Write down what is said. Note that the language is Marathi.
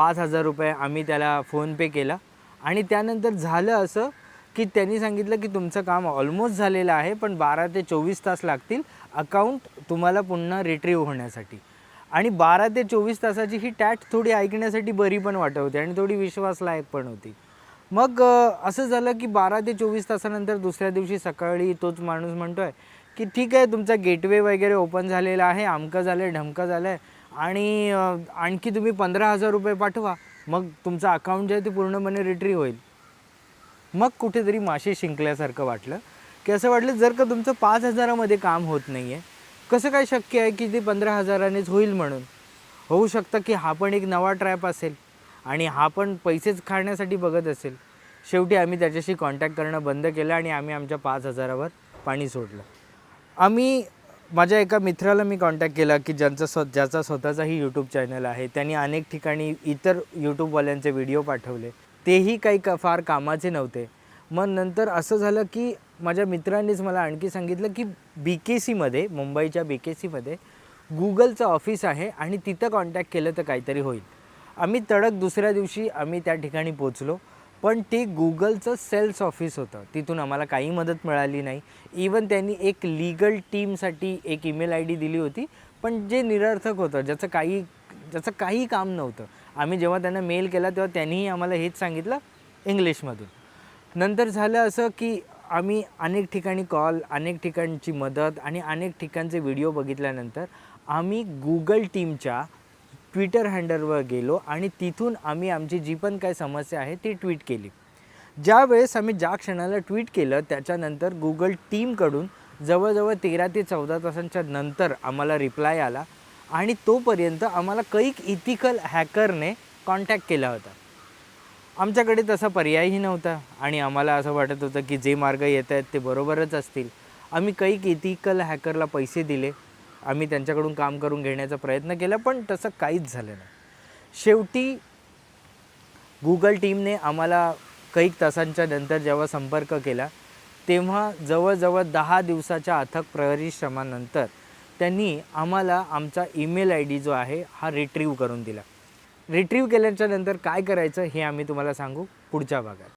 ₹5000 आम्ही त्याला फोनपे केला आणि त्यानंतर झालं असं की त्यांनी सांगितलं की तुमचं काम ऑलमोस्ट झालेलं आहे, पण 12 ते 24 तास लागतील अकाउंट तुम्हाला पुन्हा रिट्रीव्ह होण्यासाठी. आणि 12 ते 24 तासाची ही टॅट थोडी ऐकण्यासाठी बरी पण वाटत होती आणि थोडी विश्वासलायक पण होती. मग असं झालं की 12 ते 24 तासानंतर दुसऱ्या दिवशी सकाळी तोच माणूस म्हणतोय की ठीक आहे, तुमचा गेटवे वगैरे ओपन झालेला आहे, अमकं झालं आहे, ढमकं झालं आहे आणि आणखी तुम्ही ₹15,000 पाठवा, मग तुमचं अकाउंट जे आहे ते पूर्णपणे रिट्रीव्ह होईल. मग कुठेतरी माशी शिंकल्यासारखं वाटलं की असं वाटलं जर का तुमचं 5,000मध्ये काम होत नाही आहे, कसं काय शक्य आहे की ते 15,000नेच होईल म्हणून. होऊ शकतं की हा पण एक नवा ट्रॅप असेल आणि हा पण पैसेच खाण्यासाठी बघत असेल. शेवटी आम्ही त्याच्याशी कॉन्टॅक्ट करणं बंद केलं आणि आम्ही आमच्या 5,000वर पाणी सोडलं. माझ्या एका मित्राला मी कॉन्टॅक्ट केला की ज्याचा स्वतःचाही यूट्यूब चॅनल आहे. त्यांनी अनेक ठिकाणी इतर यूट्यूबवाल्यांचे व्हिडिओ पाठवले, तेही काही फार कामाचे नव्हते. मग नंतर असं झालं की माझ्या मित्रांनीच मला आणखी सांगितलं की BKCमध्ये, मुंबईच्या BKCमध्ये Googleचं ऑफिस आहे आणि तिथं कॉन्टॅक्ट केलं तर काहीतरी होईल. आम्ही तडक दुसऱ्या दिवशी आम्ही त्या ठिकाणी पोचलो, पण ते Googleचं सेल्स ऑफिस होतं. तिथून आम्हाला काही मदत मिळाली नाही. इवन त्यांनी एक लीगल टीमसाठी एक ईमेल ID दिली होती, पण जे निरर्थक होतं, ज्याचं काही काम नव्हतं. आम्ही जेव्हा त्यांना मेल केला तेव्हा त्यांनीही आम्हाला हेच सांगितलं इंग्लिशमधून. नंतर झालं असं की आम्ही अनेक ठिकाणी कॉल, अनेक ठिकाणची मदत आणि अनेक ठिकाणचे व्हिडिओ बघितल्यानंतर आम्ही Google टीमच्या ट्विटर हँडलवर गेलो आणि तिथून आम्ही आमची जी पण काही समस्या आहे ती ट्विट केली. ज्यावेळेस आम्ही ज्या क्षणाला ट्विट केलं त्याच्यानंतर Google टीमकडून जवळजवळ 13 ते 14 तासांच्या नंतर आम्हाला रिप्लाय आला आणि तोपर्यंत आम्हाला कैक इथिकल हॅकरने कॉन्टॅक्ट केला होता. आमच्याकडे तसा पर्यायही नव्हता आणि आम्हाला असं वाटत होतं की जे मार्ग येत आहेत ते बरोबरच असतील. आम्ही कैक इथिकल हॅकरला पैसे दिले. आम्ही त्यांच्याकडून काम करून घेण्याचा प्रयत्न केला, पण तसं काहीच झालं नाही. शेवटी Google टीमने आम्हाला कैक तासांच्या नंतर जेव्हा संपर्क केला तेव्हा जवळजवळ 10 दिवसाच्या अथक परिश्रमानंतर त्यांनी आम्हाला आमचा ईमेल ID जो आहे हा रिट्रीव्ह करून दिला. रिट्रीव्ह केल्याच्यानंतर काय करायचं हे आम्ही तुम्हाला सांगू पुढच्या भागात.